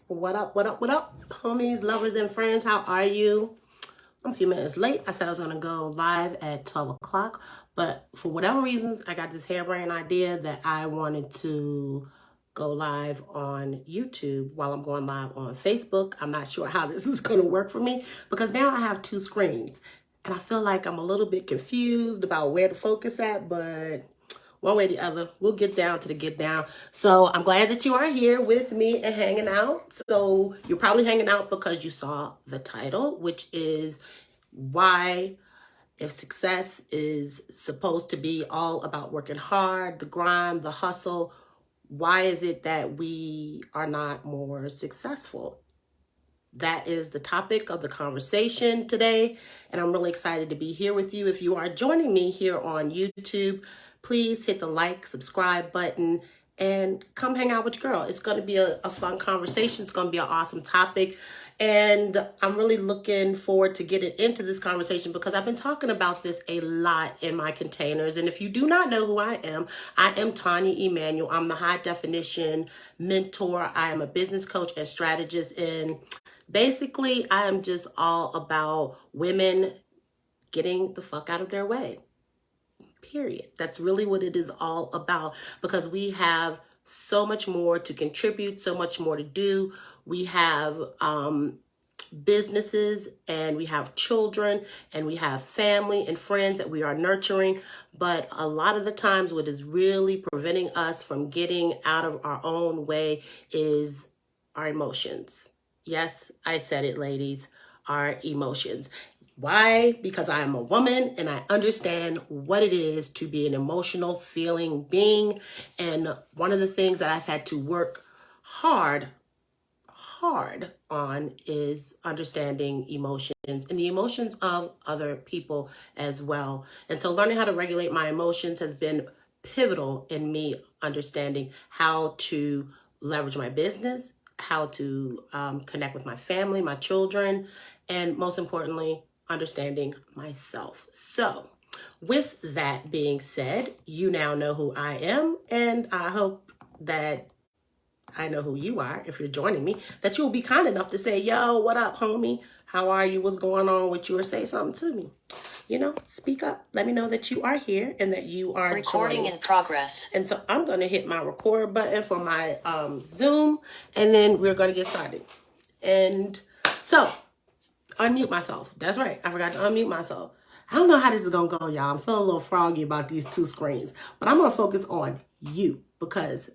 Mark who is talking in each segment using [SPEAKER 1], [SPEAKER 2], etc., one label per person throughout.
[SPEAKER 1] What up, what up, what up, homies, lovers, and friends? How are you? I'm a few minutes late. I said I was going to go live at 12 o'clock, but for whatever reasons, I got this harebrained idea that I wanted to go live on YouTube while I'm going live on Facebook. I'm not sure how this is going to work for me because now I have two screens, and I feel like I'm a little bit confused about where to focus at, but one way or the other, we'll get down to the get down. So I'm glad that you are here with me and hanging out. So you're probably hanging out because you saw the title, which is why, if success is supposed to be all about working hard, the grind, the hustle, why is it that we are not more successful? That is the topic of the conversation today, and I'm really excited to be here with you. If you are joining me here on YouTube, please hit the like, subscribe button, and come hang out with your girl. It's going to be a fun conversation. It's going to be an awesome topic, and I'm really looking forward to getting into this conversation because I've been talking about this a lot in my containers. And if you do not know who I am Tonia Emanuell. I'm the high definition mentor. I am a business coach and strategist, and basically, I am just all about women getting the fuck out of their way. Period. That's really what it is all about because we have so much more to contribute, so much more to do. We have businesses and we have children and we have family and friends that we are nurturing. But a lot of the times what is really preventing us from getting out of our own way is our emotions. Yes, I said it, ladies, our emotions. Why? Because I am a woman and I understand what it is to be an emotional feeling being. And one of the things that I've had to work hard on is understanding emotions and the emotions of other people as well. And so learning how to regulate my emotions has been pivotal in me understanding how to leverage my business, how to connect with my family, my children, and most importantly, understanding myself. So with that being said, you now know who I am, and I hope that I know who you are if you're joining me, that you'll be kind enough to say, yo, what up, homie? How are you? What's going on with you? Or say something to me. You know, speak up. Let me know that you are here and that you are
[SPEAKER 2] recording in progress.
[SPEAKER 1] And so I'm going to hit my record button for my Zoom, and then we're going to get started. And so unmute myself. That's right. I forgot to unmute myself. I don't know how this is going to go, y'all. I'm feeling a little froggy about these two screens, but I'm going to focus on you because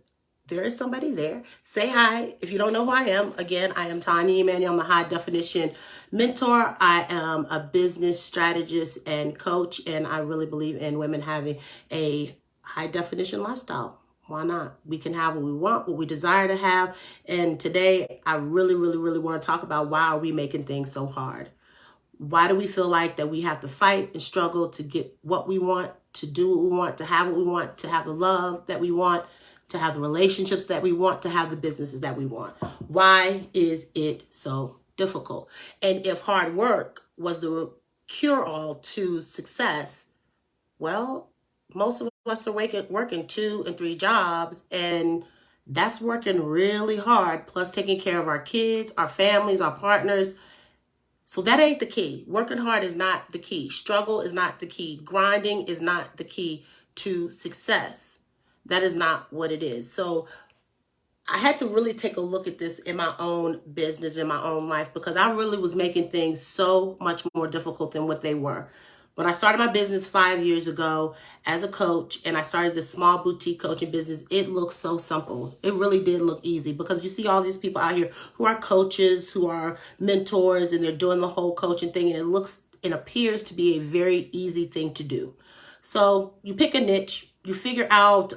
[SPEAKER 1] there is somebody there. Say hi. If you don't know who I am, again, I am Tonia Emanuell. I'm a high definition mentor. I am a business strategist and coach, and I really believe in women having a high definition lifestyle. Why not? We can have what we want, what we desire to have. And today, I really, really, really want to talk about why are we making things so hard? Why do we feel like that we have to fight and struggle to get what we want, to do what we want, to have what we want, to have the love that we want, to have the relationships that we want, to have the businesses that we want? Why is it so difficult? And if hard work was the cure-all to success, well, most of us are working 2 and 3 jobs, and that's working really hard, plus taking care of our kids, our families, our partners. So that ain't the key. Working hard is not the key. Struggle is not the key. Grinding is not the key to success. That is not what it is. So I had to really take a look at this in my own business, in my own life, because I really was making things so much more difficult than what they were. When I started my business 5 years ago as a coach, and I started this small boutique coaching business, it looked so simple. It really did look easy because you see all these people out here who are coaches, who are mentors, and they're doing the whole coaching thing, and it appears to be a very easy thing to do. So you pick a niche, you figure out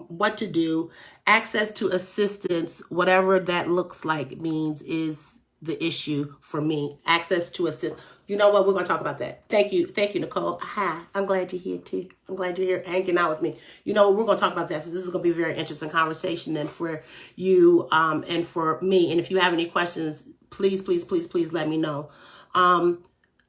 [SPEAKER 1] what to do, access to assistance, whatever that looks like means is the issue for me. Access to assist. You know what? We're going to talk about that. Thank you, Nicole. Hi. I'm glad you're here too. I'm glad you're here hanging out with me. You know what? We're going to talk about that. So this is going to be a very interesting conversation then for you and for me. And if you have any questions, please let me know.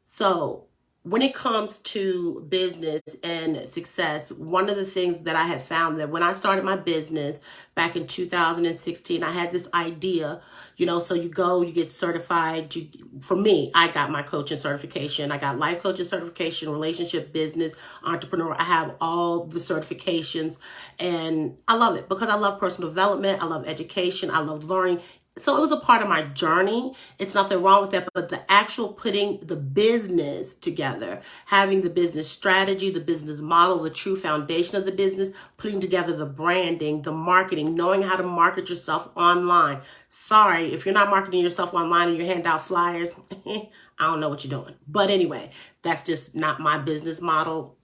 [SPEAKER 1] So when it comes to business and success, one of the things that I had found that when I started my business back in 2016, I had this idea, so you go, you get certified. For me, I got my coaching certification. I got life coaching certification, relationship, business, entrepreneur. I have all the certifications and I love it because I love personal development. I love education. I love learning. So it was a part of my journey. It's nothing wrong with that, but the actual putting the business together, having the business strategy, the business model, the true foundation of the business, putting together the branding, the marketing, knowing how to market yourself online. Sorry, if you're not marketing yourself online and you hand out flyers, I don't know what you're doing. But anyway, that's just not my business model.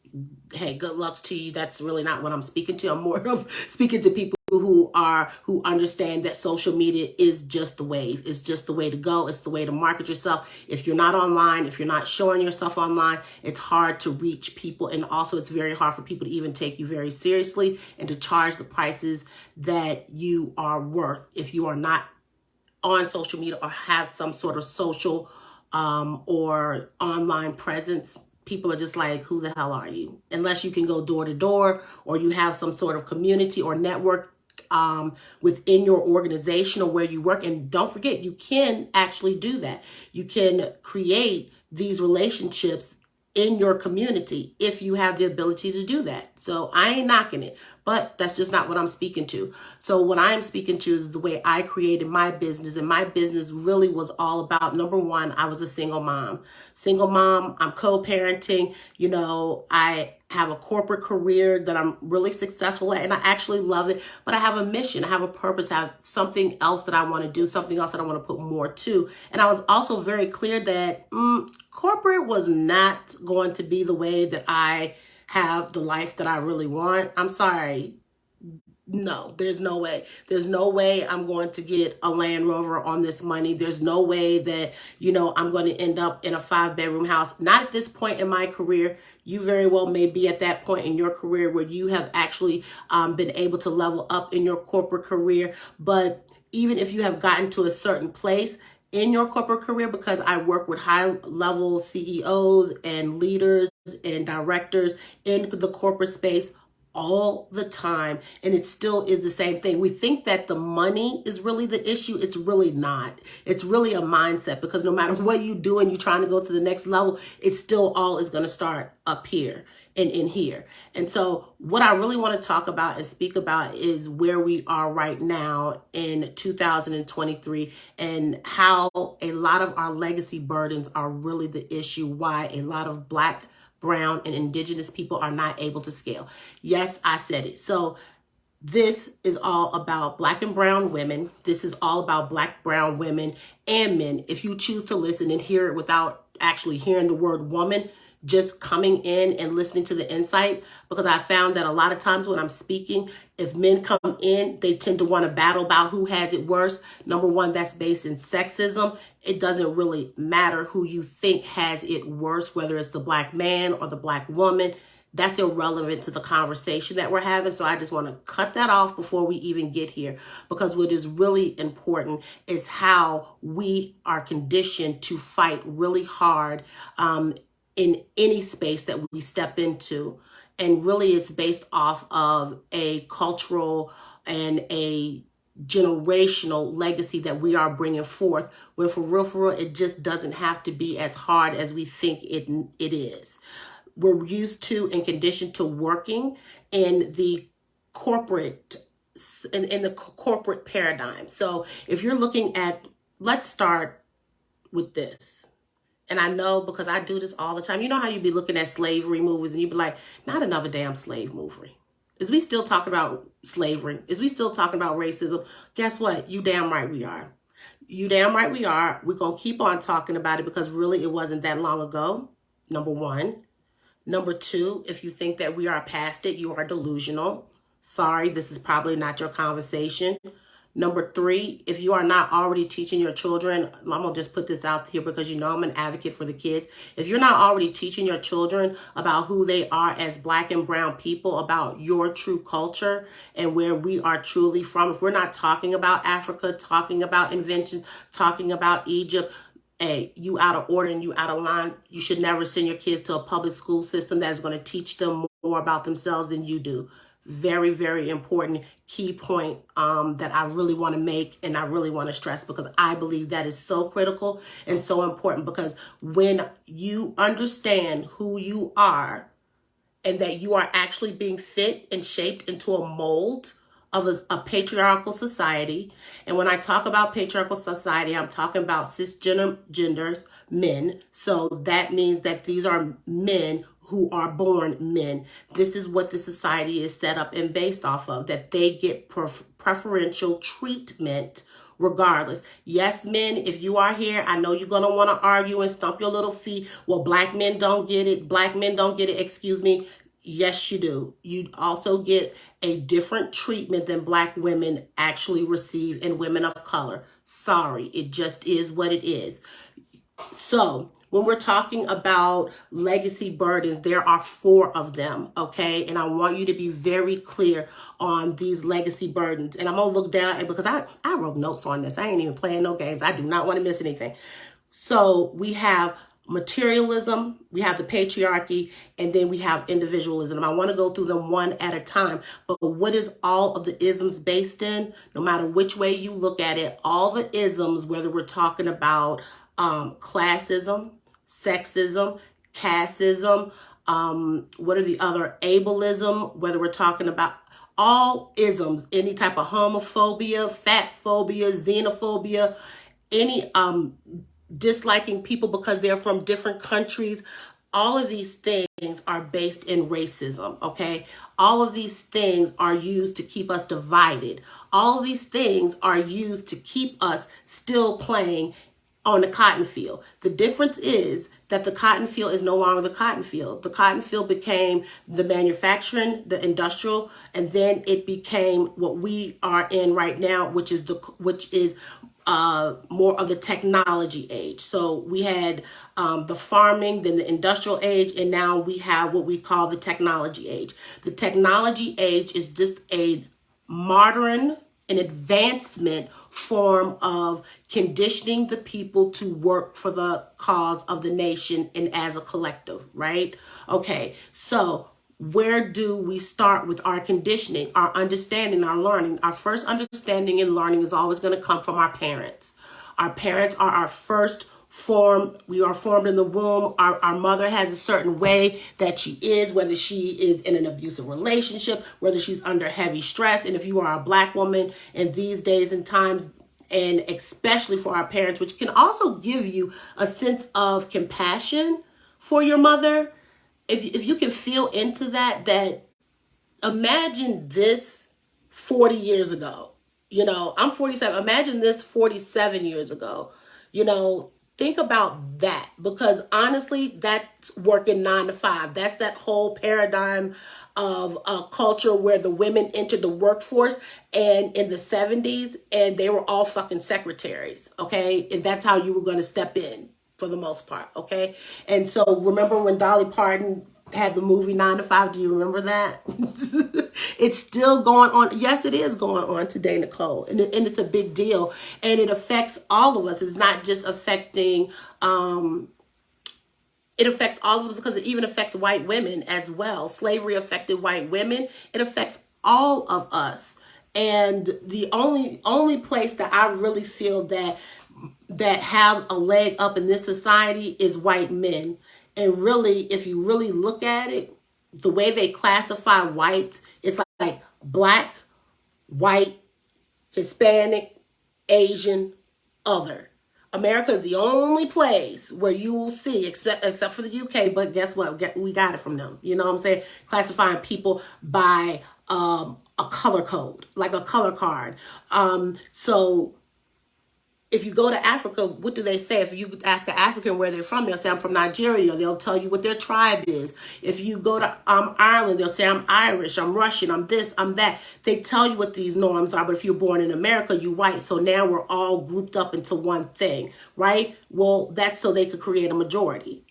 [SPEAKER 1] Hey, good luck to you. That's really not what I'm speaking to. I'm more of speaking to people who understand that social media is just the wave. It's just the way to go. It's the way to market yourself. If you're not online, if you're not showing yourself online, it's hard to reach people. And also it's very hard for people to even take you very seriously and to charge the prices that you are worth if you are not on social media or have some sort of social or online presence. People are just like, who the hell are you? Unless you can go door to door or you have some sort of community or network within your organization or where you work. And don't forget, you can actually do that. You can create these relationships in your community if you have the ability to do that. So I ain't knocking it, but that's just not what I'm speaking to. So what I'm speaking to is the way I created my business, and my business really was all about, number one, I was a single mom. I'm co-parenting, I have a corporate career that I'm really successful at and I actually love it, but I have a mission, I have a purpose, I have something else that I want to do, something else that I want to put more to. And I was also very clear that corporate was not going to be the way that I have the life that I really want. I'm sorry. No, there's no way. There's no way I'm going to get a Land Rover on this money. There's no way that, I'm going to end up in a 5-bedroom house. Not at this point in my career. You very well may be at that point in your career where you have actually been able to level up in your corporate career. But even if you have gotten to a certain place in your corporate career, because I work with high-level CEOs and leaders and directors in the corporate space all the time, and it still is the same thing. We think that the money is really the issue. It's really not. It's really a mindset, because no matter what you do and you're trying to go to the next level, it still all is going to start up here and in here. And so what I really want to talk about and speak about is where we are right now in 2023 and how a lot of our legacy burdens are really the issue, why a lot of Black, brown, and indigenous people are not able to scale. Yes, I said it. So this is all about Black and brown women. This is all about Black, brown women and men. If you choose to listen and hear it without actually hearing the word woman, just coming in and listening to the insight, because I found that a lot of times when I'm speaking, if men come in, they tend to want to battle about who has it worse. Number one, that's based in sexism. It doesn't really matter who you think has it worse, whether it's the Black man or the Black woman. That's irrelevant to the conversation that we're having. So I just want to cut that off before we even get here, because what is really important is how we are conditioned to fight really hard in any space that we step into. And really it's based off of a cultural and a generational legacy that we are bringing forth, when for real, it just doesn't have to be as hard as we think it is. We're used to and conditioned to working in the corporate in the corporate paradigm. So if you're looking at, let's start with this. And I know, because I do this all the time. You know how you be looking at slavery movies and you be like, not another damn slave movie. Is we still talking about slavery? Is we still talking about racism? Guess what? You damn right we are. You damn right we are. We're going to keep on talking about it, because really it wasn't that long ago, number one. Number two, if you think that we are past it, you are delusional. Sorry, this is probably not your conversation. Number three, if you are not already teaching your children, I'm going to just put this out here because I'm an advocate for the kids. If you're not already teaching your children about who they are as Black and brown people, about your true culture and where we are truly from, if we're not talking about Africa, talking about inventions, talking about Egypt, hey, you out of order and you out of line. You should never send your kids to a public school system that is going to teach them more about themselves than you do. Very, very important key point that I really want to make and I really want to stress, because I believe that is so critical and so important, because when you understand who you are and that you are actually being fit and shaped into a mold of a patriarchal society. And when I talk about patriarchal society, I'm talking about cisgenders, men. So that means that these are men who are born men. This is what the society is set up and based off of, that they get preferential treatment regardless. Yes, men, if you are here, I know you're going to want to argue and stomp your little feet. Well, black men don't get it. Black men don't get it. Excuse me. Yes, you do. You also get a different treatment than black women actually receive, and women of color. Sorry, it just is what it is. So when we're talking about legacy burdens, there are 4 of them, okay? And I want you to be very clear on these legacy burdens. And I'm going to look down, and because I wrote notes on this. I ain't even playing no games. I do not want to miss anything. So we have materialism, we have the patriarchy, and then we have individualism. And I want to go through them one at a time. But what is all of the isms based in? No matter which way you look at it, all the isms, whether we're talking about classism, sexism, casteism, what are the other, ableism, whether we're talking about all isms, any type of homophobia, fat phobia, xenophobia, any disliking people because they're from different countries. All of these things are based in racism, okay? All of these things are used to keep us divided. All of these things are used to keep us still playing on the cotton field. The difference is that the cotton field is no longer the cotton field. The cotton field became the manufacturing, the industrial, and then it became what we are in right now, which is more of the technology age. So we had the farming, then the industrial age, and now we have what we call the technology age. The technology age is just a modern, an advancement form of conditioning the people to work for the cause of the nation and as a collective, right? Okay, so where do we start with our conditioning, our understanding, our learning? Our first understanding and learning is always going to come from our parents. Our parents are our first form. We are formed in the womb. Our mother has a certain way that she is, whether she is in an abusive relationship, whether she's under heavy stress. And if you are a black woman in these days and times, and especially for our parents, which can also give you a sense of compassion for your mother, if you can feel into that imagine this 40 years ago. You know, I'm 47. Imagine this 47 years ago. You know, think about that, because honestly, that's working 9 to 5. That's that whole paradigm of a culture where the women entered the workforce and in the 70s, and they were all fucking secretaries, okay? And that's how you were going to step in for the most part, okay? And so remember when Dolly Parton had the movie 9 to 5? Do you remember that? It's still going on. Yes, it is going on today, Nicole. And it's a big deal. And it affects all of us. It's not just affecting, it affects all of us, because it even affects white women as well. Slavery affected white women. It affects all of us. And the only place that I really feel that have a leg up in this society is white men. And really, if you really look at it, the way they classify whites, it's like black, white, Hispanic, Asian, other. America is the only place where you will see, except for the UK, but guess what? We got it from them. You know what I'm saying? Classifying people by a color code, like a color card. So if you go to Africa, what do they say? If you ask an African where they're from, they'll say, I'm from Nigeria. They'll tell you what their tribe is. If you go to Ireland, they'll say, I'm Irish, I'm Russian, I'm this, I'm that. They tell you what these norms are, but if you're born in America, you're white. So now we're all grouped up into one thing, right? Well, that's so they could create a majority,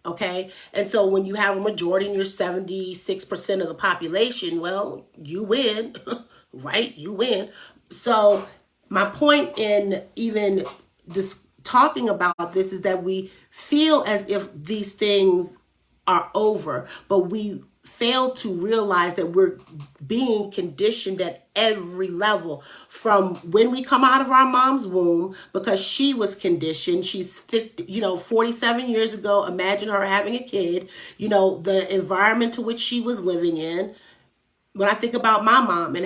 [SPEAKER 1] okay? And so when you have a majority and you're 76% of the population, well, you win, right? You win. So my point in even just talking about this is that we feel as if these things are over, but we fail to realize that we're being conditioned at every level, from when we come out of our mom's womb, because she was conditioned. She's 50, 47 years ago. Imagine her having a kid, the environment to which she was living in. When I think about my mom and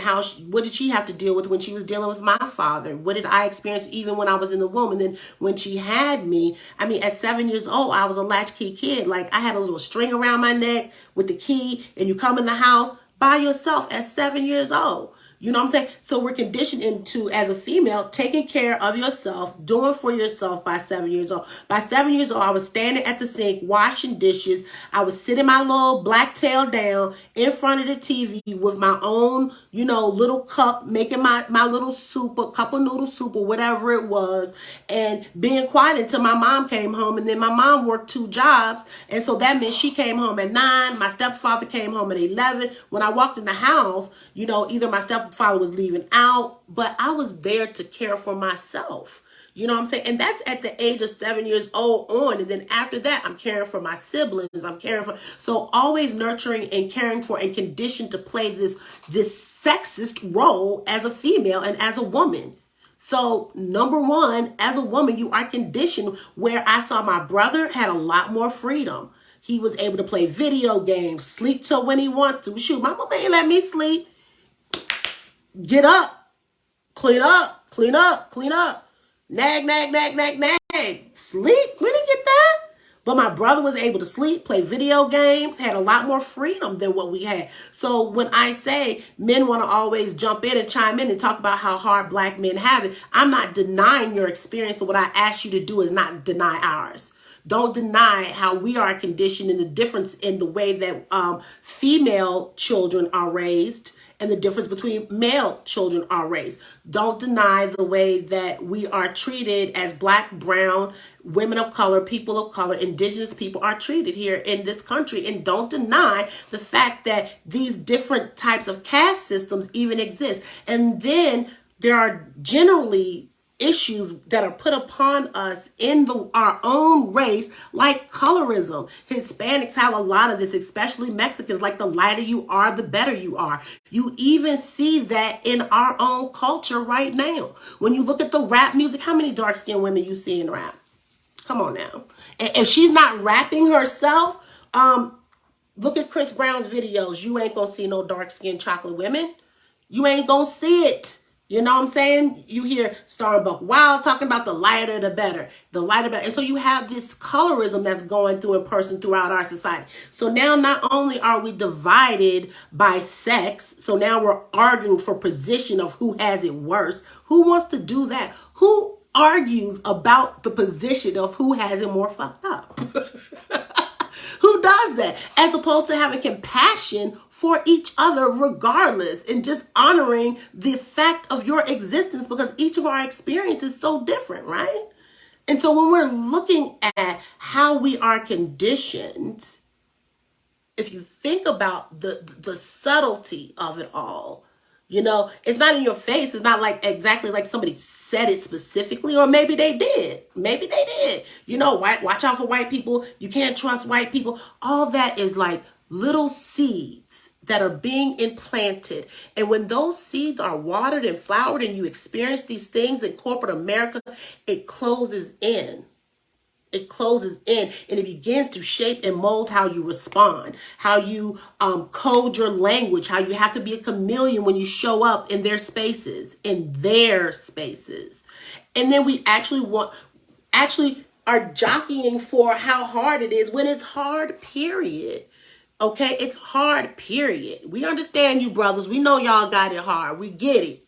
[SPEAKER 1] what did she have to deal with when she was dealing with my father? What did I experience even when I was in the womb? And then when she had me, at 7 years old, I was a latchkey kid. Like, I had a little string around my neck with the key, and you come in the house by yourself at 7 years old. You know what I'm saying? So we're conditioned into, as a female, taking care of yourself, doing for yourself by 7 years old. By 7 years old, I was standing at the sink, washing dishes. I was sitting my little black tail down in front of the TV with my own, little cup, making my little soup, a cup of noodle soup or whatever it was, and being quiet until my mom came home. And then my mom worked 2 jobs. And so that meant she came home at 9. My stepfather came home at 11. When I walked in the house, either my stepfather was leaving out, but I was there to care for myself. You know what I'm saying? And that's at the age of 7 years old on. And then after that, I'm caring for my siblings. So always nurturing and caring for, and conditioned to play this sexist role as a female and as a woman. So number one, as a woman, you are conditioned, where I saw my brother had a lot more freedom. He was able to play video games, sleep till when he wants to. Shoot, my mama ain't let me sleep. Get up, clean up, nag, sleep. We didn't get that. But my brother was able to sleep, play video games, had a lot more freedom than what we had. So when I say men want to always jump in and chime in and talk about how hard black men have it, I'm not denying your experience, but what I ask you to do is not deny ours. Don't deny how we are conditioned and the difference in the way that female children are raised and the difference between male children are raised. Don't deny the way that we are treated as black, brown, women of color, people of color, indigenous people are treated here in this country. And don't deny the fact that these different types of caste systems even exist. And then there are generally issues that are put upon us in our own race, like colorism. Hispanics have a lot of this, especially Mexicans. Like, the lighter you are, the better you are. You even see that in our own culture right now. When you look at the rap music, how many dark-skinned women you see in rap? Come on now. And if she's not rapping herself, look at Chris Brown's videos. You ain't gonna see no dark-skinned chocolate women. You ain't gonna see it. You know what I'm saying? You hear Starbuck Wild talking about the lighter the better. The lighter better. And so you have this colorism that's going through in person throughout our society. So now not only are we divided by sex, so now we're arguing for position of who has it worse. Who wants to do that? Who argues about the position of who has it more fucked up? Who does that? As opposed to having compassion for each other regardless, and just honoring the fact of your existence, because each of our experiences is so different, right? And so when we're looking at how we are conditioned, if you think about the subtlety of it all, it's not in your face. It's not like exactly like somebody said it specifically, or maybe they did. Watch out for white people. You can't trust white people. All that is like little seeds that are being implanted. And when those seeds are watered and flowered and you experience these things in corporate America, it closes in. It closes in, and it begins to shape and mold how you respond, how you code your language, how you have to be a chameleon when you show up in their spaces, And then we actually are jockeying for how hard it is when it's hard, period. Okay, it's hard, period. We understand you, brothers. We know y'all got it hard. We get it.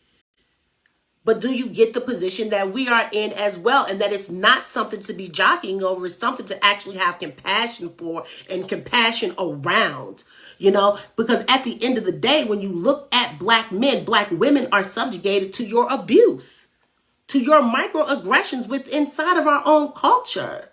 [SPEAKER 1] But do you get the position that we are in as well? And that it's not something to be jockeying over. It's something to actually have compassion for and compassion around, because at the end of the day, when you look at black men, black women are subjugated to your abuse, to your microaggressions inside of our own culture.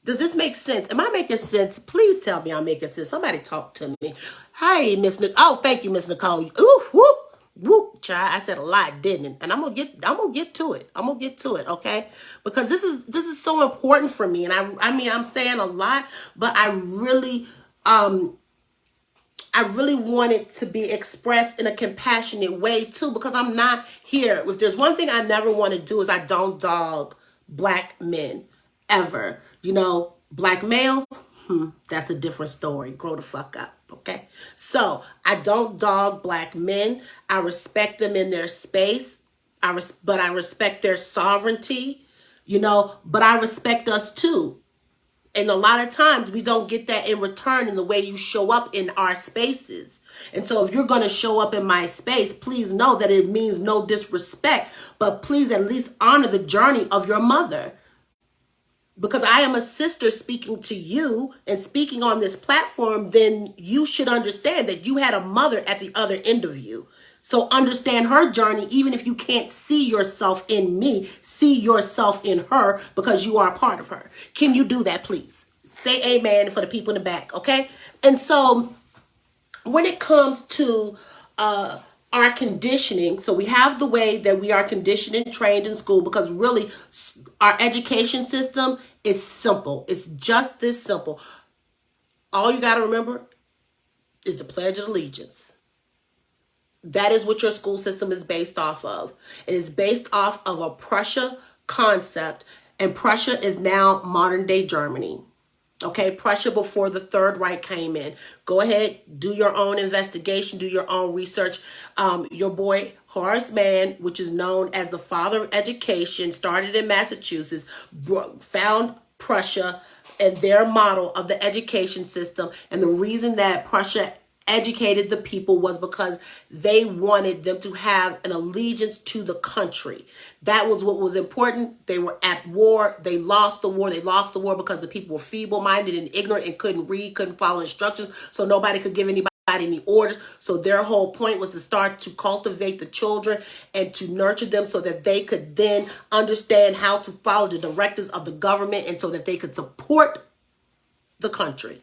[SPEAKER 1] Does this make sense? Am I making sense? Please tell me I'm making sense. Somebody talk to me. Hey, Miss Nicole. Oh, thank you, Miss Nicole. Ooh, whoop, whoop. child, I said a lot, didn't. And I'm gonna get to it. I'm gonna get to it, okay? Because this is so important for me. And I mean I'm saying a lot, but I really want it to be expressed in a compassionate way too, because I'm not here. If there's one thing I never want to do is I don't dog black men ever. You know, black males, that's a different story. Grow the fuck up, okay? So I don't dog black men. I respect them in their space. But I respect their sovereignty, you know, but I respect us too. And a lot of times we don't get that in return in the way you show up in our spaces. And so if you're going to show up in my space, please know that it means no disrespect, but please at least honor the journey of your mother. Because I am a sister speaking to you and speaking on this platform, then you should understand that you had a mother at the other end of you. So understand her journey, even if you can't see yourself in me, see yourself in her because you are a part of her. Can you do that, please? Say amen for the people in the back, okay? And so when it comes to our conditioning, so we have the way that we are conditioned and trained in school, because really our education system is simple. It's just this simple. All you got to remember is the Pledge of Allegiance. That is what your school system is based off of. It is based off of a Prussia concept, and Prussia is now modern day Germany. Okay, Prussia before the Third Reich came in. Go ahead, do your own investigation, do your own research. Your boy Horace Mann, which is known as the father of education, started in Massachusetts, found Prussia and their model of the education system. And the reason that Prussia educated the people was because they wanted them to have an allegiance to the country. That was what was important. They were at war. They lost the war. They lost the war because the people were feeble-minded and ignorant and couldn't read, couldn't follow instructions, so nobody could give anybody any orders. So their whole point was to start to cultivate the children and to nurture them so that they could then understand how to follow the directives of the government and so that they could support the country.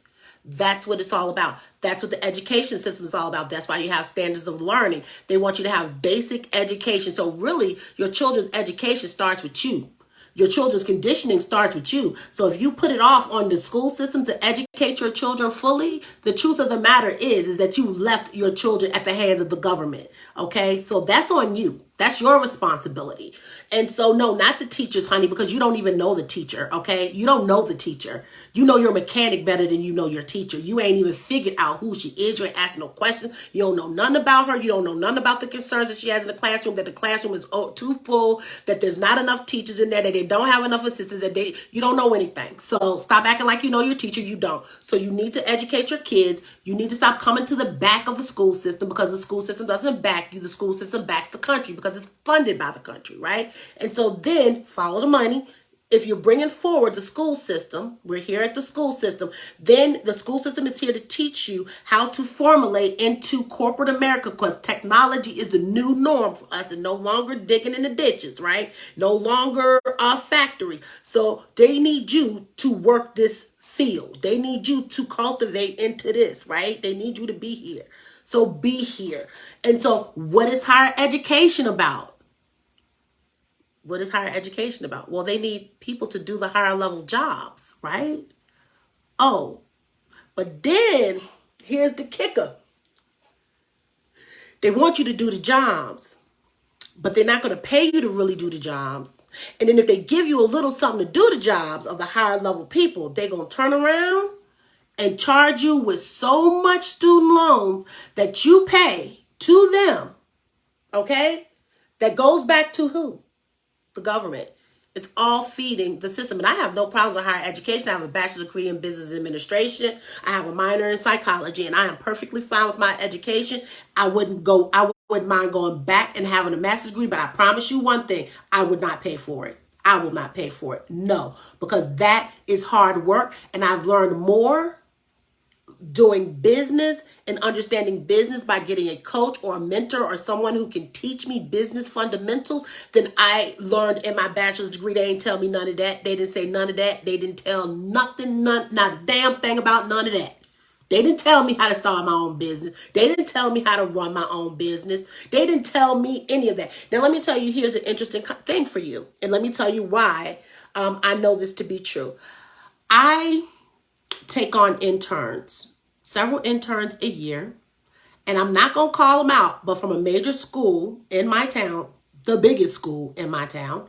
[SPEAKER 1] That's what it's all about. That's what the education system is all about. That's why you have standards of learning. They want you to have basic education. So really, your children's education starts with you. Your children's conditioning starts with you. So if you put it off on the school system to educate your children fully, the truth of the matter is that you've left your children at the hands of the government. Okay, so that's on you. That's your responsibility. And so no, not the teachers, honey, because you don't even know the teacher, okay? You don't know the teacher. You know your mechanic better than you know your teacher. You ain't even figured out who she is. You ain't asking no questions. You don't know nothing about her. You don't know nothing about the concerns that she has in the classroom, that the classroom is too full, that there's not enough teachers in there, that they don't have enough assistants, that you don't know anything. So stop acting like you know your teacher. You don't. So you need to educate your kids. You need to stop coming to the back of the school system, because the school system doesn't back you. The school system backs the country because it's funded by the country, right? And so then follow the money. If you're bringing forward the school system, we're here at the school system, then the school system is here to teach you how to formulate into corporate America, because technology is the new norm for us, and no longer digging in the ditches, right? No longer factories. So they need you to work this field. They need you to cultivate into this, right? They need you to be here. So be here. And so what is higher education about? What is higher education about? Well, they need people to do the higher level jobs, right? Oh, but then here's the kicker. They want you to do the jobs, but they're not going to pay you to really do the jobs. And then if they give you a little something to do the jobs of the higher level people, they're going to turn around and charge you with so much student loans that you pay to them, okay? That goes back to who? The government. It's all feeding the system. And I have no problems with higher education. I have a bachelor's degree in business administration. I have a minor in psychology, and I am perfectly fine with my education. I wouldn't mind going back and having a master's degree, but I promise you one thing, I would not pay for it. I will not pay for it. No, because that is hard work, and I've learned more doing business and understanding business by getting a coach or a mentor or someone who can teach me business fundamentals than I learned in my bachelor's degree. They ain't tell me none of that. They didn't say none of that. They didn't tell nothing, not a damn thing about none of that. They didn't tell me how to start my own business. They didn't tell me how to run my own business. They didn't tell me any of that. Now, let me tell you, here's an interesting thing for you. And let me tell you why I know this to be true. I take on interns, several interns a year. And I'm not going to call them out, but from a major school in my town, the biggest school in my town,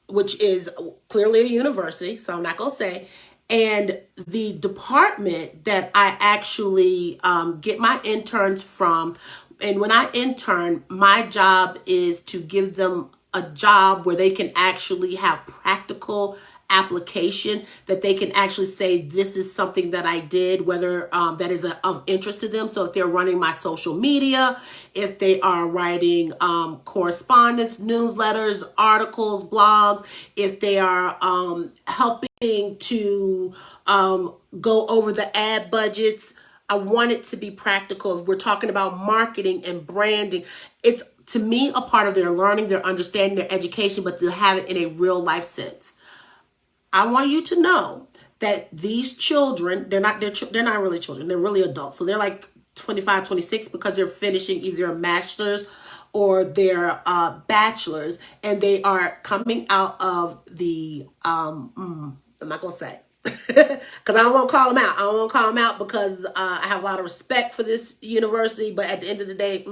[SPEAKER 1] which is clearly a university, so I'm not going to say. And the department that I actually get my interns from, and when I intern, my job is to give them a job where they can actually have practical application, that they can actually say, this is something that I did, whether that is of interest to them. So if they're running my social media, if they are writing correspondence, newsletters, articles, blogs, if they are helping to go over the ad budgets, I want it to be practical. If we're talking about marketing and branding, it's, to me, a part of their learning, their understanding, their education, but to have it in a real life sense. I want you to know that these children, they're not really children. They're really adults. So they're like 25, 26 because they're finishing either a master's or their bachelor's, and they are coming out of the, I'm not going to say, because I won't call them out. I won't call them out because I have a lot of respect for this university, but at the end of the day,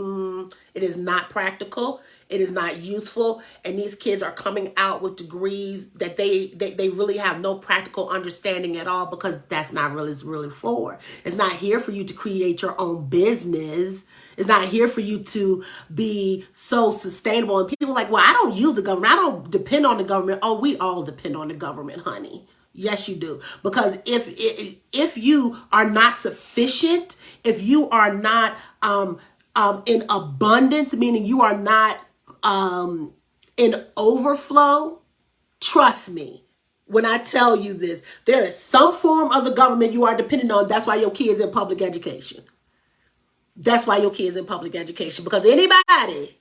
[SPEAKER 1] it is not practical. It is not useful, and these kids are coming out with degrees that they really have no practical understanding at all, because that's not really for. It's not here for you to create your own business. It's not here for you to be so sustainable. And people are like, well, I don't use the government. I don't depend on the government. Oh, we all depend on the government, honey. Yes, you do. Because if you are not sufficient, if you are not in abundance, meaning you are not in overflow, trust me when I tell you this, there is some form of the government you are dependent on. That's why your kids in public education. That's why your kids in public education. Because anybody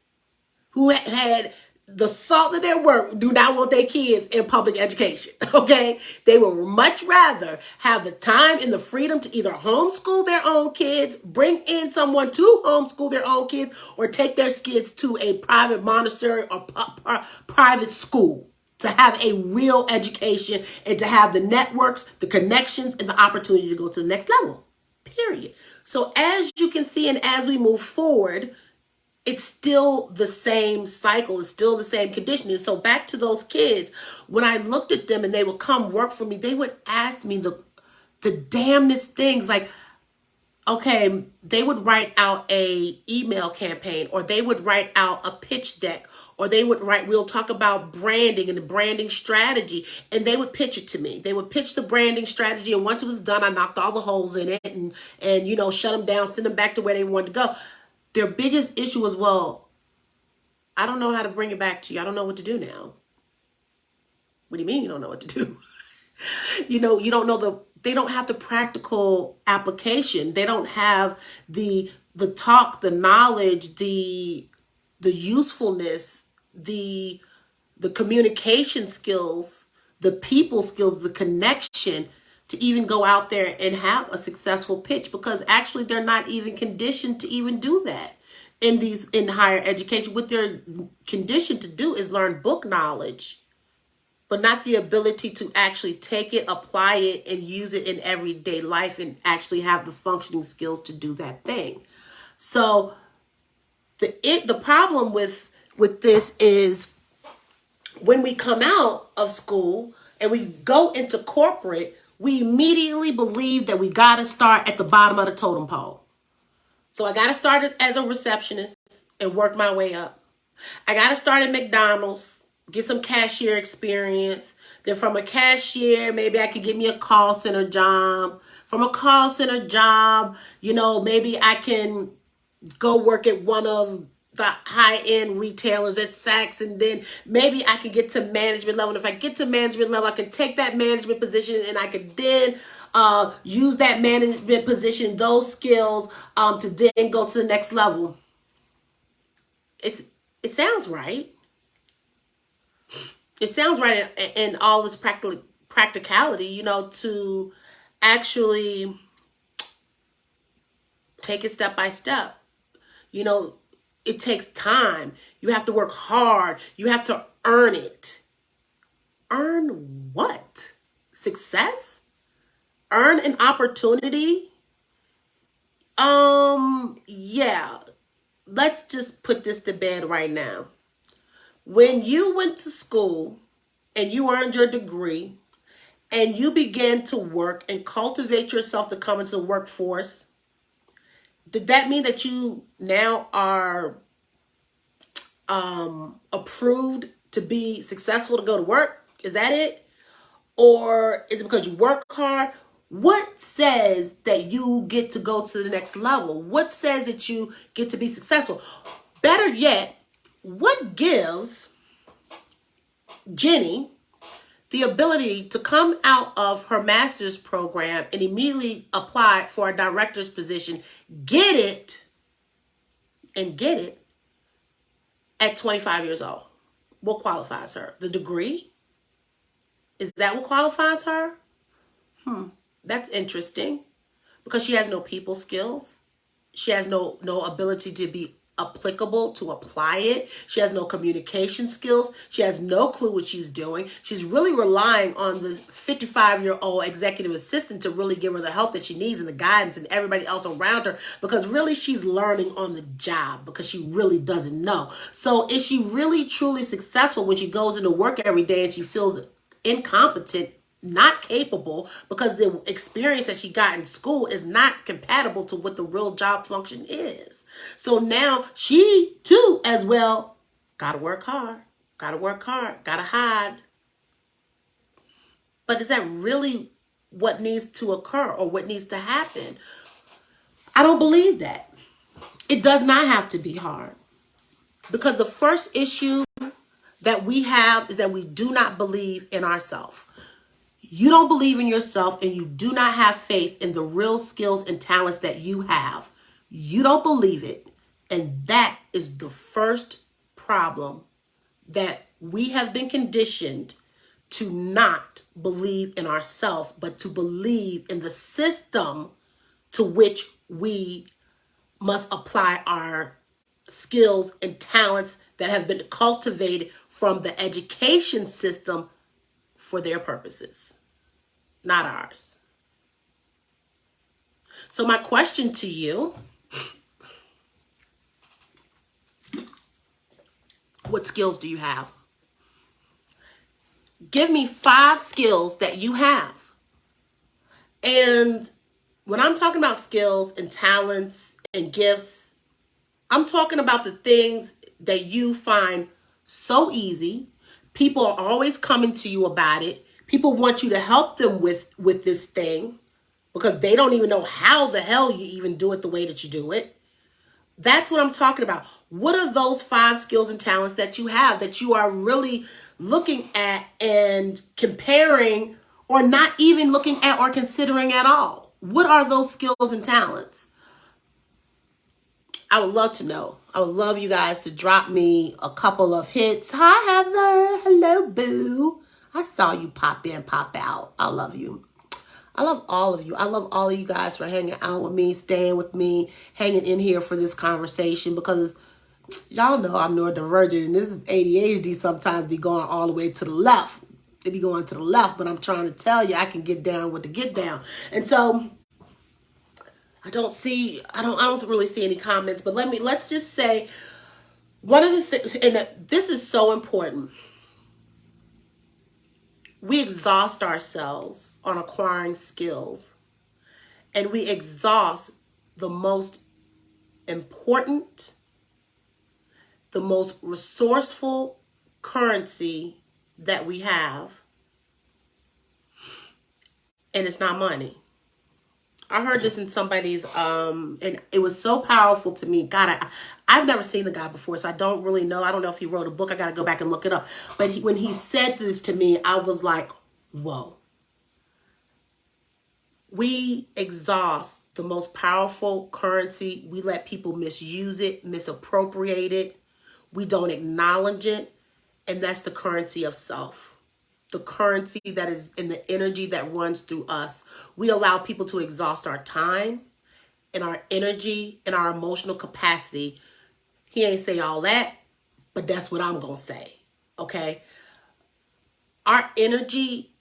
[SPEAKER 1] who had the salt of their work do not want their kids in public education, okay? They would much rather have the time and the freedom to either homeschool their own kids, bring in someone to homeschool their own kids, or take their kids to a private monastery or private school to have a real education and to have the networks, the connections, and the opportunity to go to the next level, period. So as you can see, and as we move forward, it's still the same cycle. It's still the same conditioning. So back to those kids, when I looked at them and they would come work for me, they would ask me the damnedest things, like, okay, they would write out a email campaign, or they would write out a pitch deck, or they would write, we'll talk about branding and the branding strategy, and they would pitch it to me. They would pitch the branding strategy, and once it was done, I knocked all the holes in it and shut them down, send them back to where they wanted to go. Their biggest issue was, well, I don't know how to bring it back to you. I don't know what to do now. What do you mean you don't know what to do? You don't know they don't have the practical application. They don't have the talk, the knowledge, the usefulness, the communication skills, the people skills, the connection to even go out there and have a successful pitch, because actually they're not even conditioned to even do that in higher education. What they're conditioned to do is learn book knowledge, but not the ability to actually take it, apply it, and use it in everyday life and actually have the functioning skills to do that thing. So the problem with this is, when we come out of school and we go into corporate, we immediately believe that we got to start at the bottom of the totem pole. So I got to start as a receptionist and work my way up. I got to start at McDonald's, get some cashier experience. Then from a cashier, maybe I could get me a call center job. From a call center job, maybe I can go work at one of the high-end retailers at Saks, and then maybe I can get to management level. And if I get to management level, I can take that management position, and I could then use that management position, those skills, to then go to the next level. It sounds right. It sounds right in all its practicality, to actually take it step by step. You know, it takes time. You have to work hard. You have to earn it. Earn what? Success? Earn an opportunity? Yeah. Let's just put this to bed right now. When you went to school and you earned your degree and you began to work and cultivate yourself to come into the workforce, did that mean that you now are approved to be successful to go to work? Is that it? Or is it because you work hard? What says that you get to go to the next level? What says that you get to be successful? Better yet, what gives Jenny the ability to come out of her master's program and immediately apply for a director's position, get it at 25 years old? What qualifies her? The degree? Is that what qualifies her? That's interesting, because she has no people skills. She has no ability to be applicable, to apply it. She has no communication skills. She has no clue what she's doing. She's really relying on the 55-year-old executive assistant to really give her the help that she needs and the guidance and everybody else around her, because really she's learning on the job because she really doesn't know. So is she really truly successful when she goes into work every day and she feels incompetent, not capable, because the experience that she got in school is not compatible to what the real job function is? So now she too as well gotta work hard, gotta hide. But is that really what needs to occur or what needs to happen? I don't believe that. It does not have to be hard, because the first issue that we have is that we do not believe in ourselves. You don't believe in yourself and you do not have faith in the real skills and talents that you have. You don't believe it. And that is the first problem, that we have been conditioned to not believe in ourselves, but to believe in the system to which we must apply our skills and talents that have been cultivated from the education system for their purposes, not ours. So my question to you, what skills do you have? Give me 5 skills that you have. And when I'm talking about skills and talents and gifts, I'm talking about the things that you find so easy. People are always coming to you about it. People want you to help them with this thing because they don't even know how the hell you even do it the way that you do it. That's what I'm talking about. What are those 5 skills and talents that you have that you are really looking at and comparing, or not even looking at or considering at all? What are those skills and talents? I would love to know. I would love you guys to drop me a couple of hits. Hi, Heather. Hello, boo. I saw you pop in, pop out. I love you. I love all of you. I love all of you guys for hanging out with me, staying with me, hanging in here for this conversation, because y'all know I'm neurodivergent and this is ADHD sometimes be going all the way to the left. They be going to the left, but I'm trying to tell you I can get down with the get down. And so I don't really see any comments, but let's just say one of the things, and this is so important. We exhaust ourselves on acquiring skills, and we exhaust the most important, the most resourceful currency that we have, and it's not money. I heard this in somebody's, and it was so powerful to me. God, I've never seen the guy before, so I don't really know. I don't know if he wrote a book. I got to go back and look it up. But when he said this to me, I was like, whoa. We exhaust the most powerful currency. We let people misuse it, misappropriate it. We don't acknowledge it. And that's the currency of self. the currency that is in the energy that runs through us. We allow people to exhaust our time and our energy and our emotional capacity. He ain't say all that, but that's what I'm going to say. Okay? Our energy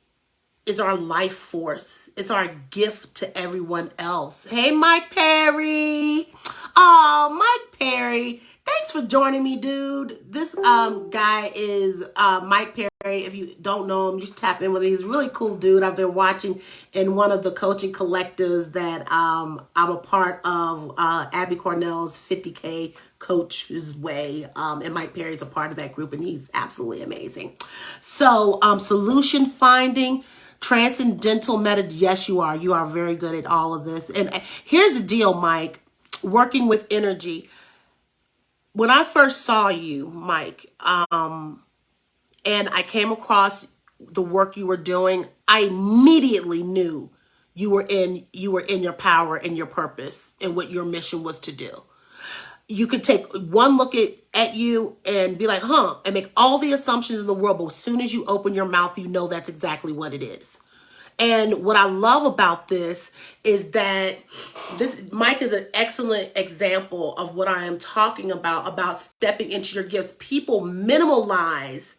[SPEAKER 1] is our life force. It's our gift to everyone else. Hey, Mike Perry. Oh, Mike Perry. Thanks for joining me, dude. This guy is Mike Perry. If you don't know him, just tap in with him. He's a really cool dude. I've been watching in one of the coaching collectives that I'm a part of, Abby Cornell's 50K Coach's Way. And Mike Perry's a part of that group, and he's absolutely amazing. So solution finding, transcendental yes, you are. You are very good at all of this. And here's the deal, Mike, working with energy. When I first saw you, Mike, and I came across the work you were doing, I immediately knew you were in your power and your purpose and what your mission was to do. You could take one look at you and be like, and make all the assumptions in the world, but as soon as you open your mouth, you know that's exactly what it is. And what I love about this is that Mike is an excellent example of what I am talking about stepping into your gifts. People minimalize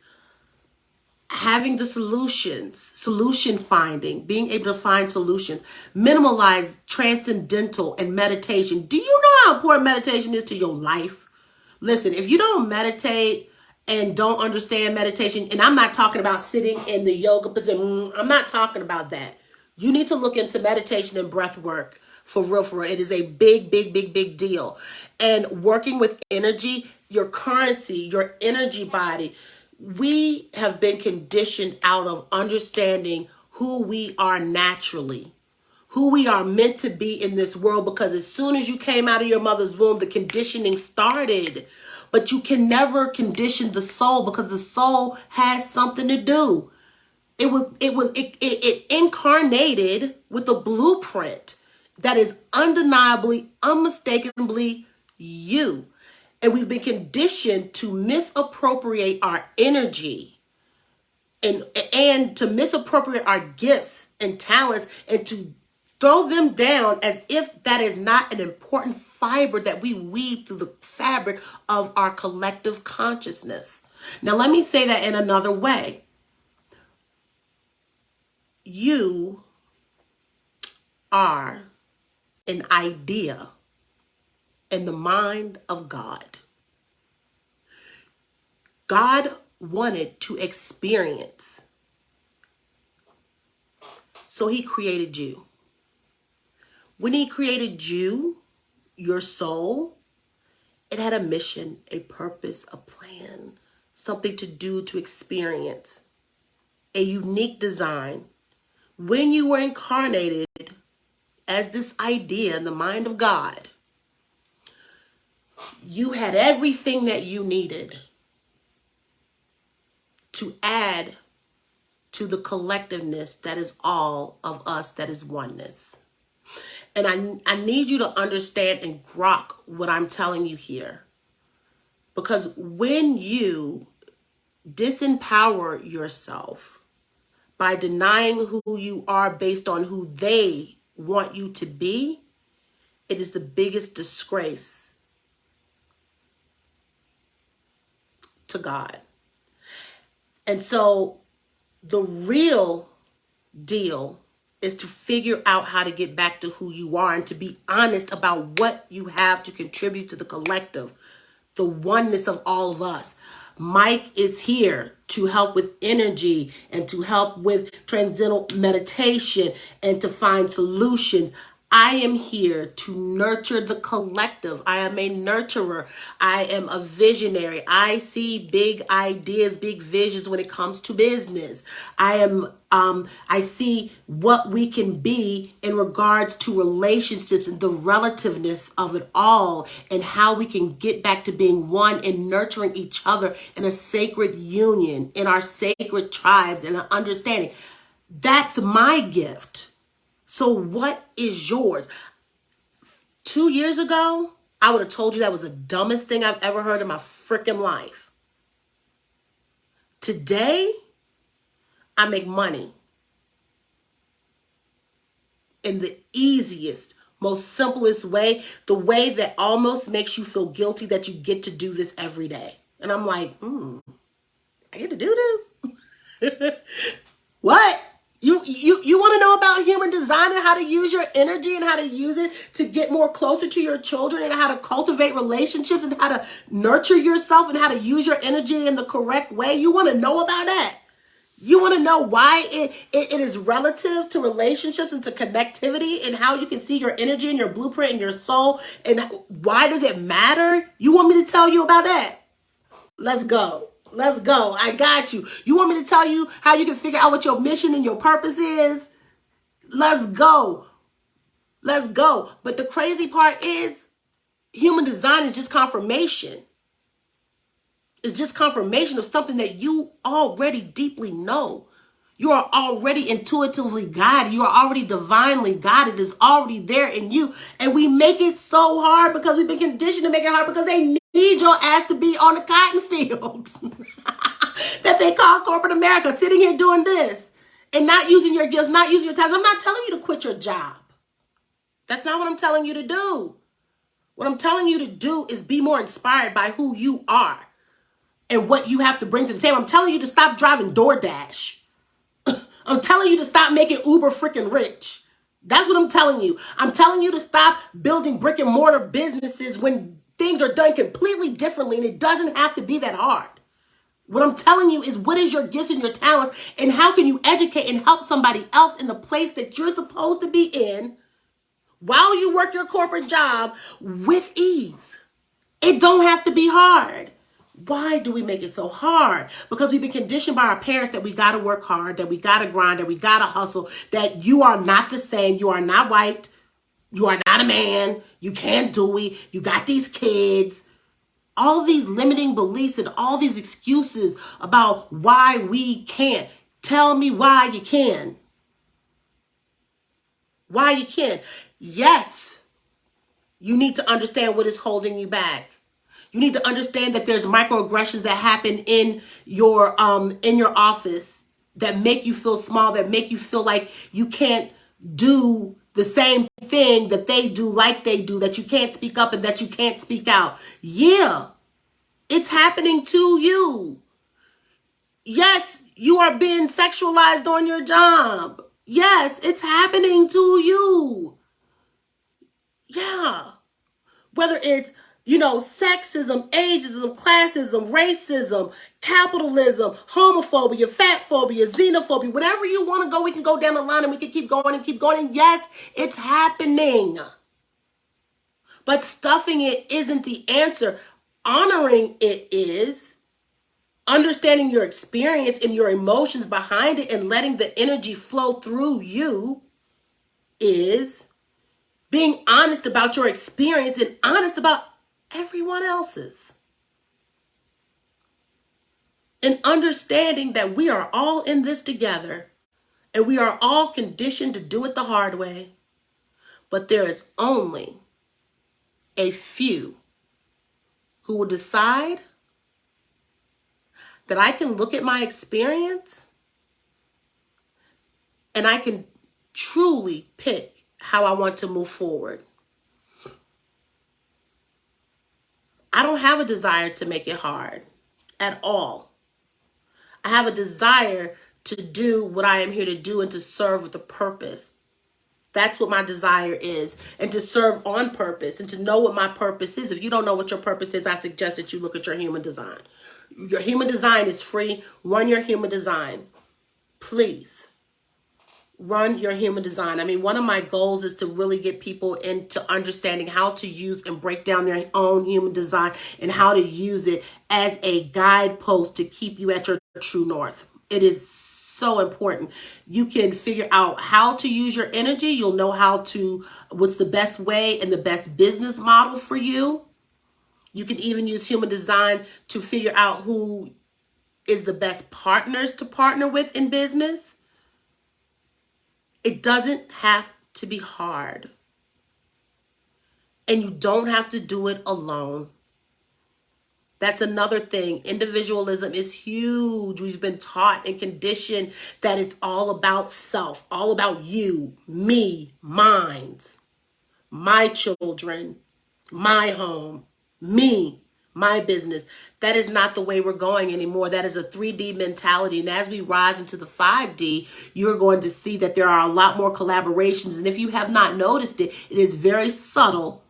[SPEAKER 1] having the solution finding, being able to find solutions, minimalize transcendental and meditation. Do you know how important meditation is to your life? Listen, if you don't meditate and don't understand meditation, and I'm not talking about sitting in the yoga position, I'm not talking about that. You need to look into meditation and breath work for real, for real. It is a big, big, big, big deal. And working with energy, your currency, your energy body, we have been conditioned out of understanding who we are naturally, who we are meant to be in this world, because as soon as you came out of your mother's womb, the conditioning started. But you can never condition the soul, because the soul has something to do. It incarnated with a blueprint that is undeniably, unmistakably you. And we've been conditioned to misappropriate our energy and to misappropriate our gifts and talents and to throw them down as if that is not an important fiber that we weave through the fabric of our collective consciousness. Now, let me say that in another way. You are an idea in the mind of God. God wanted to experience, so he created you. When he created you, your soul, it had a mission, a purpose, a plan, something to do, to experience, a unique design. When you were incarnated as this idea in the mind of God, you had everything that you needed to add to the collectiveness that is all of us, that is oneness. And I need you to understand and grok what I'm telling you here. Because when you disempower yourself by denying who you are based on who they want you to be, it is the biggest disgrace to God. And so the real deal is to figure out how to get back to who you are and to be honest about what you have to contribute to the collective, the oneness of all of us. Mike is here to help with energy and to help with transcendental meditation and to find solutions. I am here to nurture the collective. I am a nurturer. I am a visionary. I see big ideas, big visions when it comes to business. I see what we can be in regards to relationships and the relativeness of it all, and how we can get back to being one and nurturing each other in a sacred union, in our sacred tribes, and an understanding. That's my gift. So what is yours? 2 years ago, I would have told you that was the dumbest thing I've ever heard in my freaking life. Today, I make money in the easiest, most simplest way, the way that almost makes you feel guilty that you get to do this every day. And I'm like, I get to do this? What? You want to know about human design and how to use your energy and how to use it to get more closer to your children and how to cultivate relationships and how to nurture yourself and how to use your energy in the correct way? You want to know about that? You want to know why it is relative to relationships and to connectivity and how you can see your energy and your blueprint and your soul and why does it matter? You want me to tell you about that? Let's go. Let's go. I got you. You want me to tell you how you can figure out what your mission and your purpose is? Let's go. Let's go. But the crazy part is human design is just confirmation. It's just confirmation of something that you already deeply know. You are already intuitively guided. You are already divinely guided. It's already there in you. And we make it so hard because we've been conditioned to make it hard because they need your ass to be on the cotton fields that they call corporate America, sitting here doing this and not using your gifts, not using your talents. I'm not telling you to quit your job. That's not what I'm telling you to do. What I'm telling you to do is be more inspired by who you are and what you have to bring to the table. I'm telling you to stop driving DoorDash. I'm telling you to stop making Uber freaking rich. That's what I'm telling you. I'm telling you to stop building brick and mortar businesses when things are done completely differently and it doesn't have to be that hard. What I'm telling you is what is your gifts and your talents and how can you educate and help somebody else in the place that you're supposed to be in while you work your corporate job with ease. It don't have to be hard. Why do we make it so hard? Because we've been conditioned by our parents that we got to work hard, that we got to grind, that we got to hustle, that you are not the same. You are not white. You are not a man. You can't do it. You got these kids. All these limiting beliefs and all these excuses about why we can't. Tell me why you can. Why you can. Yes, you need to understand what is holding you back. You need to understand that there's microaggressions that happen in your office that make you feel small, that make you feel like you can't do the same thing that they do like they do, that you can't speak up and that you can't speak out. Yeah, it's happening to you. Yes, you are being sexualized on your job. Yes, it's happening to you. Yeah. Whether it's, sexism, ageism, classism, racism, capitalism, homophobia, fat phobia, xenophobia, whatever you want to go, we can go down the line and we can keep going and keep going. And yes, it's happening. But stuffing it isn't the answer. Honoring it is. Understanding your experience and your emotions behind it and letting the energy flow through you is. Being honest about your experience and honest about everyone else's. And understanding that we are all in this together and we are all conditioned to do it the hard way. But there is only a few who will decide that I can look at my experience and I can truly pick how I want to move forward. I don't have a desire to make it hard at all. I have a desire to do what I am here to do and to serve with a purpose. That's what my desire is. And to serve on purpose and to know what my purpose is. If you don't know what your purpose is, I suggest that you look at your human design. Your human design is free. Run your human design. Please. Run your human design. I mean, one of my goals is to really get people into understanding how to use and break down their own human design and how to use it as a guidepost to keep you at your true north. It is so important. You can figure out how to use your energy. You'll know what's the best way and the best business model for you. You can even use human design to figure out who is the best partners to partner with in business. It doesn't have to be hard. And you don't have to do it alone. That's another thing. Individualism is huge. We've been taught and conditioned that it's all about self, all about you, me, mine, my children, my home, me, my business. That is not the way we're going anymore. That is a 3D mentality. And as we rise into the 5D, you're going to see that there are a lot more collaborations. And if you have not noticed it, it is very subtle,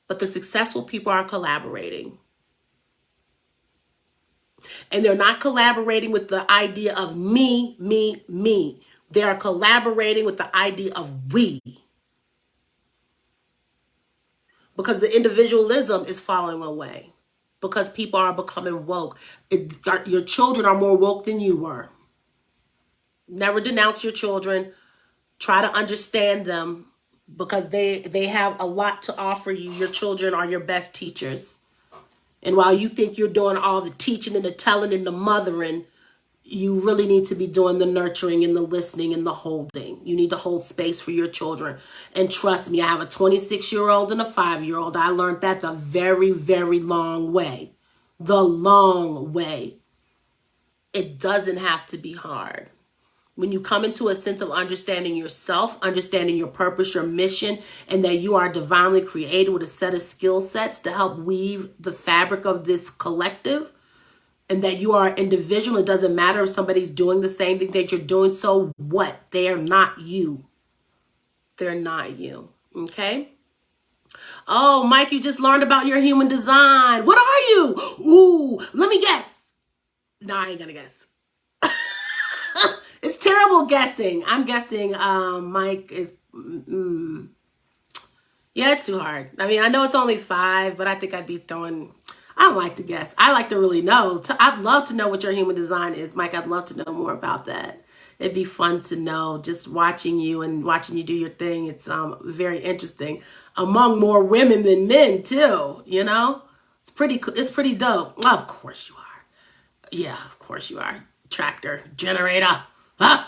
[SPEAKER 1] but the successful people are collaborating. And they're not collaborating with the idea of me, me, me. They are collaborating with the idea of we. Because the individualism is falling away. Because people are becoming woke. Your children are more woke than you were. Never denounce your children. Try to understand them because they have a lot to offer you. Your children are your best teachers. And while you think you're doing all the teaching and the telling and the mothering, you really need to be doing the nurturing and the listening and the holding. You need to hold space for your children. And trust me, I have a 26-year-old and a 5-year-old. I learned that the very, very long way. The long way. It doesn't have to be hard. When you come into a sense of understanding yourself, understanding your purpose, your mission, and that you are divinely created with a set of skill sets to help weave the fabric of this collective, and that you are an individual, it doesn't matter if somebody's doing the same thing that you're doing. So what? They're not you. They're not you. Okay? Oh, Mike, you just learned about your human design. What are you? Ooh, let me guess. No, I ain't gonna guess. It's terrible guessing. I'm guessing Mike is... Yeah, it's too hard. I mean, I know it's only 5, but I think I'd be throwing... I don't like to guess. I like to really know. I'd love to know what your human design is, Mike. I'd love to know more about that. It'd be fun to know. Just watching you and watching you do your thing. It's very interesting. Among more women than men, too. You know, it's pretty dope. Oh, of course you are. Yeah, of course you are. Tractor, generator, huh?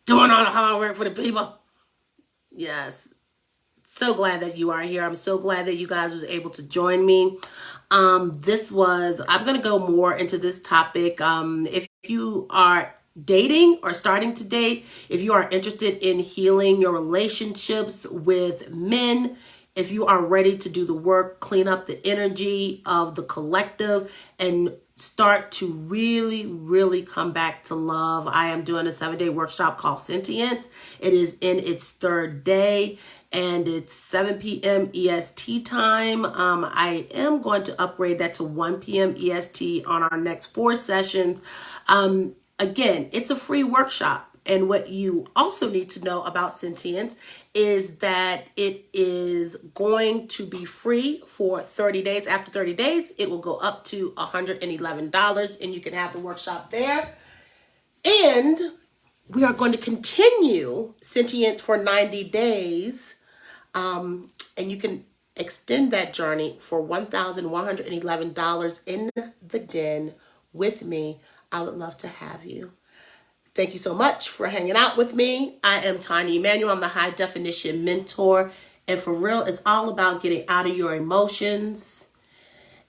[SPEAKER 1] Doing all the hard work for the people. Yes. So glad that you are here. I'm so glad that you guys was able to join me. I'm going to go more into this topic. If you are dating or starting to date, if you are interested in healing your relationships with men, if you are ready to do the work, clean up the energy of the collective and start to really, really come back to love, I am doing a 7-day workshop called Sentience. It is in its 3rd day. And it's 7 p.m. EST time. I am going to upgrade that to 1 p.m. EST on our next 4 sessions. Again, it's a free workshop. And what you also need to know about Sentience is that it is going to be free for 30 days. After 30 days, it will go up to $111, and you can have the workshop there. And we are going to continue Sentience for 90 days. And you can extend that journey for $1,111 in the den with me. I would love to have you. Thank you so much for hanging out with me. I am Tonia Emanuell. I'm the High Definition Mentor. And for real, it's all about getting out of your emotions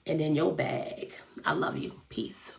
[SPEAKER 1] and in your bag. I love you. Peace.